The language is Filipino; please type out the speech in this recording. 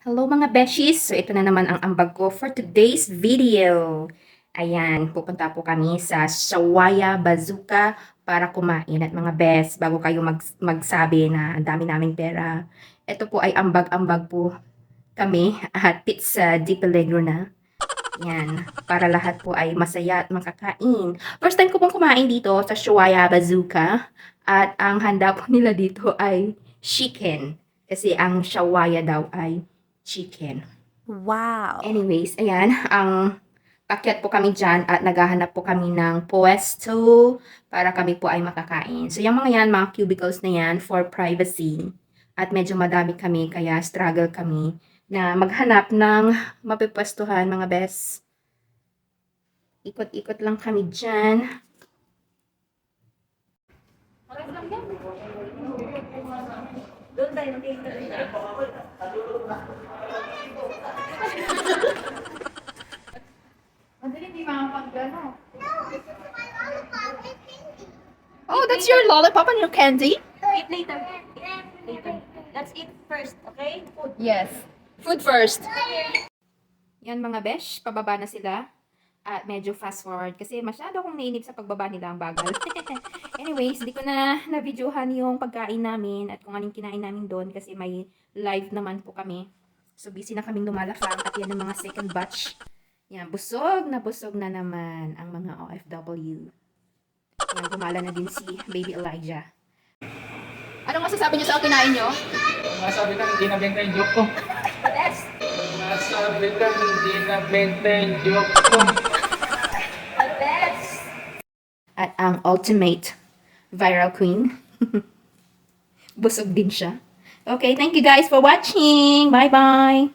Hello mga beshies! So ito na naman ang ambag ko for today's video. Ayan, pupunta po kami sa Shawaya Bazooka para kumain. At mga bes, bago kayo magsabi na ang dami naming pera, ito po ay ambag-ambag po kami at pizza di peligro na. Yan, para lahat po ay masaya at makakain. First time ko pong kumain dito sa Shawaya Bazooka at ang handa po nila dito ay chicken. Kasi ang Shawaya daw ay chicken. Wow. Anyways, ayan, ang pakyat po kami dyan at naghahanap po kami ng pwesto para kami po ay makakain. So, yung mga yan, mga cubicles na yan for privacy. At medyo madami kami, kaya struggle kami na maghanap ng mapipwestuhan, mga bes. Ikot-ikot lang kami dyan. Doon tayo Oh, that's your lollipop and your candy? Eat later. Later. Let's eat first, okay? Food. Yes. Food first. Yan mga besh, pababa na sila. At medyo fast forward kasi masyado akong nainip sa pagbaba nila ang bagal. Anyways, di ko na na-videohan yung pagkain namin at kung anong kinain namin doon kasi may live naman po kami. So busy na kaming lumalafang at yan ang mga second batch. Yan, busog na naman ang mga OFW. Yan, gumala na din si Baby Elijah. Anong masasabi niyo sa kinain niyo? Masabi lang, hindi nabenta yung joke ko. Best. Masabi lang, hindi nabenta yung joke ko. The best. At ang ultimate viral queen. Busog din siya. Okay, thank you guys for watching. Bye-bye!